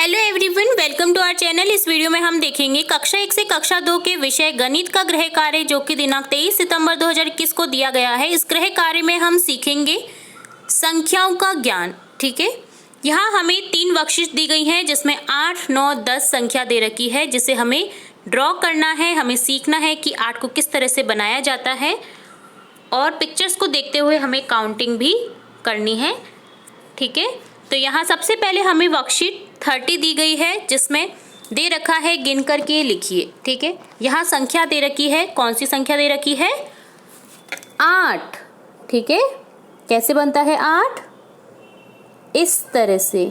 Hello everyone, welcome to our channel. इस video में हम देखेंगे कक्षा 1 से कक्षा 2 के विषय गणित का गृह कार्य जो कि दिनांक 23 सितंबर 2021 को दिया गया है। इस गृह कार्य में हम सीखेंगे संख्याओं का ज्ञान। ठीक है, यहाँ हमें 3 वर्कशीट दी गई हैं जिसमें 8, 9, 10 संख्या दे रखी है जिसे हमें ड्रॉ करना है। हमें सीखना है कि 8 को किस तरह से बनाया जाता है और पिक्चर्स को देखते हुए हमें काउंटिंग भी करनी है। ठीक है, तो यहाँ सबसे पहले हमें वर्कशीट 30 दी गई है जिसमें दे रखा है गिन करके लिखिए। ठीक है, यहाँ संख्या दे रखी है। कौन सी संख्या दे रखी है? 8। ठीक है, कैसे बनता है 8? इस तरह से।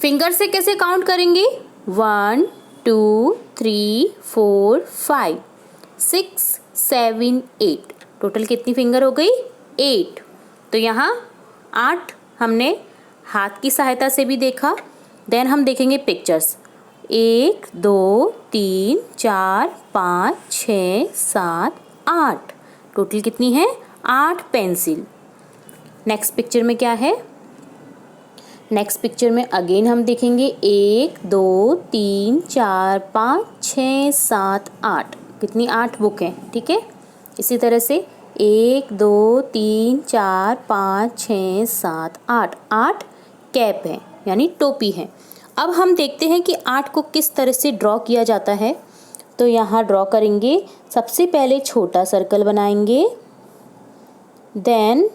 फिंगर से कैसे काउंट करेंगे? 1 2 3 4 5 6 7 8। टोटल कितनी फिंगर हो गई? 8। तो यहाँ 8 हमने हाथ की सहायता से भी देखा। देन हम देखेंगे पिक्चर्स। 1 2 3 4 5 6 7 8। टोटल कितनी है? 8 पेंसिल। नेक्स्ट पिक्चर में क्या है? नेक्स्ट पिक्चर में अगेन हम देखेंगे 1 2 3 4 5 6 7 8। कितनी? 8 बुक हैं। ठीक है, इसी तरह से 1 2 3 4 5 6 7 8। 8 कैप है यानी टोपी है। अब हम देखते हैं कि 8 को किस तरह से ड्रॉ किया जाता है। तो यहाँ ड्रॉ करेंगे। सबसे पहले छोटा सर्कल बनाएंगे, देन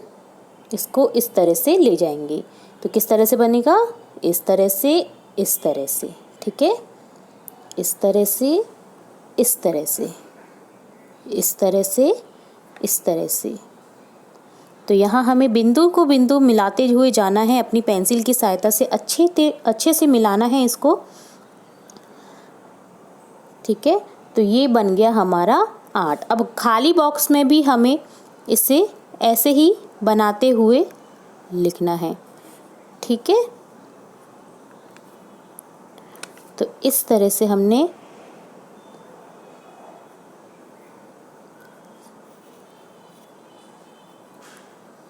इसको इस तरह से ले जाएंगे। तो किस तरह से बनेगा? इस तरह से, इस तरह से। ठीक है, इस तरह से, इस तरह से, इस तरह से, इस तरह से। तो यहाँ हमें बिंदु को बिंदु मिलाते हुए जाना है। अपनी पेंसिल की सहायता से अच्छे से मिलाना है इसको। ठीक है, तो ये बन गया हमारा 8। अब खाली बॉक्स में भी हमें इसे ऐसे ही बनाते हुए लिखना है। ठीक है, तो इस तरह से हमने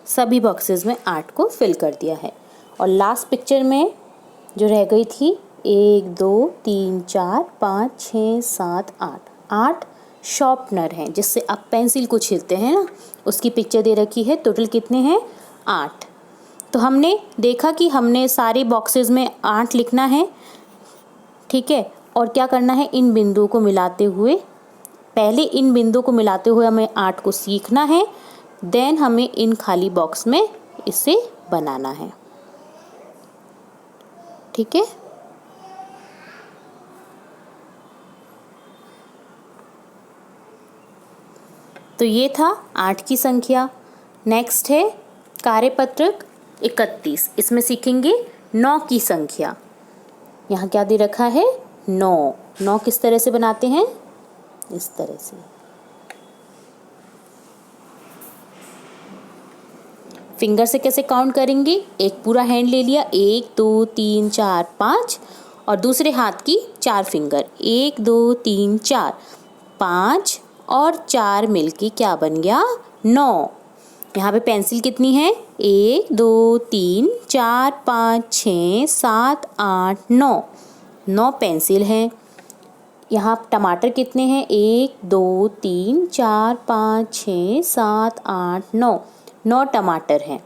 सभी बॉक्सेस में 8 को फिल कर दिया है। और लास्ट पिक्चर में जो रह गई थी 1 2 3 4 5 6 7 8। 8 शार्पनर हैं जिससे आप पेंसिल को छीलते हैं ना, उसकी पिक्चर दे रखी है। टोटल कितने हैं? 8। तो हमने देखा कि हमने सारे बॉक्सेस में 8 लिखना है। ठीक है, और क्या करना है? इन बिंदुओं को मिलाते हुए, पहले इन बिंदुओं को मिलाते हुए हमें 8 को सीखना है। देन हमें इन खाली बॉक्स में इसे बनाना है। ठीक है, तो ये था 8 की संख्या। नेक्स्ट है कार्यपत्रक 31। इसमें सीखेंगे 9 की संख्या। यहाँ क्या दे रखा है? 9। 9 किस तरह से बनाते हैं? इस तरह से। फिंगर से कैसे काउंट करेंगे? एक पूरा हैंड ले लिया, 1 2 3 4 5, और दूसरे हाथ की 4 फिंगर, 1 2 3 4 5 और 4 मिलके क्या बन गया? 9। यहाँ पे पेंसिल कितनी है? 1 2 3 4 5 6 7 8 9। 9 पेंसिल हैं। यहाँ टमाटर कितने हैं? 1 2 3 4 5 6 7 8 9। 9 टमाटर हैं।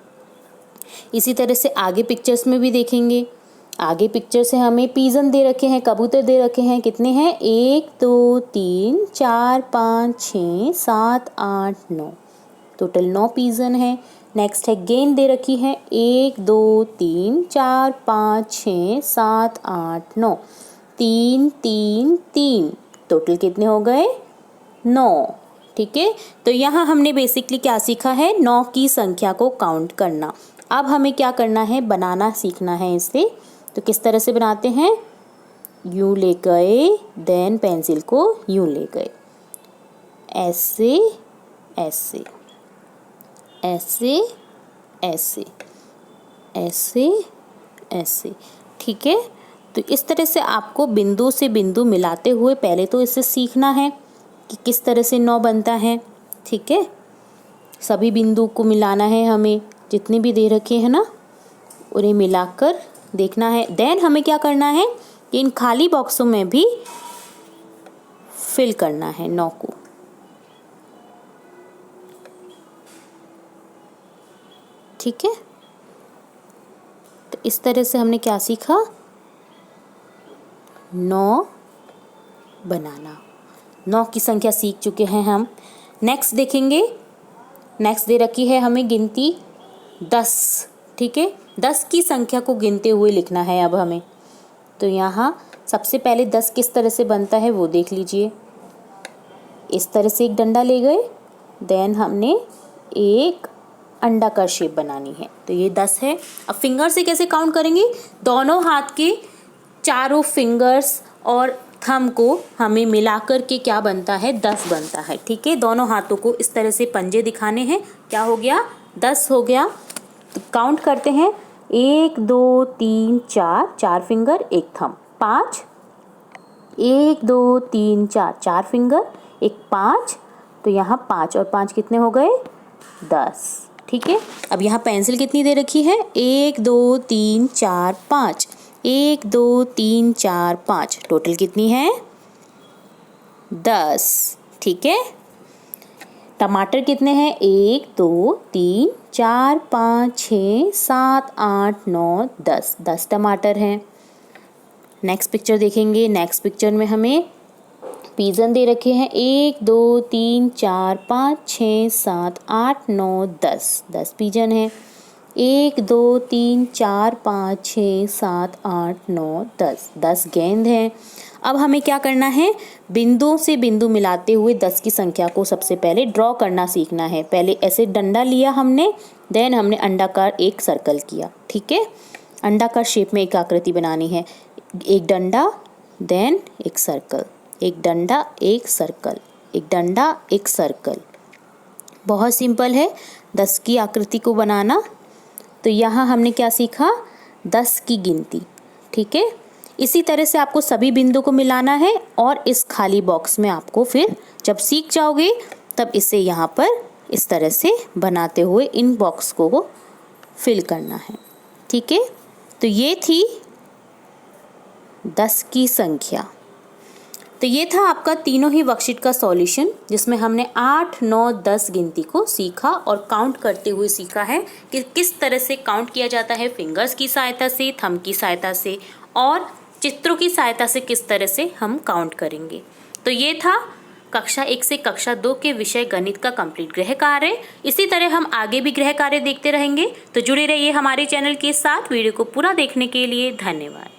इसी तरह से आगे पिक्चर्स में भी देखेंगे। आगे पिक्चर से हमें पीजन दे रखे हैं, कबूतर दे रखे हैं। कितने हैं? 1 2 3 4 5 6 7 8 9। टोटल 9 पीजन हैं। नेक्स्ट है गेंद दे रखी है, 1 2 3 4 5 6 7 8 9। 3 3 3। टोटल कितने हो गए? 9। ठीक है, तो यहाँ हमने बेसिकली क्या सीखा है? 9 की संख्या को काउंट करना। अब हमें क्या करना है? बनाना सीखना है इसे। तो किस तरह से बनाते हैं? यूँ ले गए, देन पेंसिल को यूँ ले गए, ऐसे ऐसे ऐसे ऐसे ऐसे ऐसे। ठीक है, तो इस तरह से आपको बिंदु से बिंदु मिलाते हुए पहले तो इसे सीखना है कि किस तरह से 9 बनता है। ठीक है, सभी बिंदु को मिलाना है हमें, जितने भी दे रखे हैं ना उन्हें मिलाकर देखना है। देन हमें क्या करना है कि इन खाली बॉक्सों में भी फिल करना है 9 को। ठीक है, तो इस तरह से हमने क्या सीखा, 9 बनाना। 9 की संख्या सीख चुके हैं हम। नेक्स्ट देखेंगे, नेक्स्ट दे रखी है हमें गिनती 10। ठीक है, 10 की संख्या को गिनते हुए लिखना है अब हमें। तो यहाँ सबसे पहले 10 किस तरह से बनता है वो देख लीजिए। इस तरह से एक डंडा ले गए, देन हमने एक अंडाकार शेप बनानी है, तो ये 10 है। अब फिंगर से कैसे काउंट करेंगे, दोनों हाथ के चारों फिंगर्स और थंब को हमें मिलाकर के क्या बनता है, 10 बनता है। ठीक है, दोनों हाथों को इस तरह से पंजे दिखाने हैं, क्या हो गया, 10 हो गया। तो काउंट करते हैं, 1 2 3 4, 4 फिंगर एक थंब, 5, 1 2 3 4, 4 फिंगर एक 5, तो यहाँ 5 और 5 कितने हो गए, 10। ठीक है, अब यहाँ पेंसिल कितनी दे रखी है, 1 2 3 4 5, 1 2 3 4 5, टोटल कितनी है, 10। ठीक है, टमाटर कितने हैं, 1 2 3 4 5 6 7 8 9 10, 10 टमाटर हैं। नेक्स्ट पिक्चर देखेंगे, नेक्स्ट पिक्चर में हमें पिजन दे रखे हैं, 1 2 3 4 5 6 7 8 9 10, 10 पिजन हैं। 1 2 3 4 5 6 7 8 9 10, 10 गेंद हैं। अब हमें क्या करना है, बिंदुओं से बिंदु मिलाते हुए 10 की संख्या को सबसे पहले ड्रॉ करना सीखना है। पहले ऐसे डंडा लिया हमने, देन हमने अंडाकार एक सर्कल किया। ठीक है, अंडाकार शेप में एक आकृति बनानी है, एक डंडा देन एक सर्कल, एक डंडा एक सर्कल, एक डंडा एक सर्कल। बहुत सिंपल है 10 की आकृति को बनाना। तो यहाँ हमने क्या सीखा, 10 की गिनती। ठीक है, इसी तरह से आपको सभी बिंदु को मिलाना है और इस खाली बॉक्स में आपको फिर जब सीख जाओगे तब इसे यहाँ पर इस तरह से बनाते हुए इन बॉक्स को फिल करना है। ठीक है, तो ये थी 10 की संख्या। तो ये था आपका तीनों ही वर्कशीट का सॉल्यूशन, जिसमें हमने 8 9 10 गिनती को सीखा और काउंट करते हुए सीखा है कि किस तरह से काउंट किया जाता है फिंगर्स की सहायता से, थंब की सहायता से और चित्रों की सहायता से किस तरह से हम काउंट करेंगे। तो ये था कक्षा 1 से कक्षा 2 के विषय गणित का कंप्लीट गृह कार्य। इसी तरह हम आगे भी गृह कार्य देखते रहेंगे, तो जुड़े रहिए हमारे चैनल के साथ। वीडियो को पूरा देखने के लिए धन्यवाद।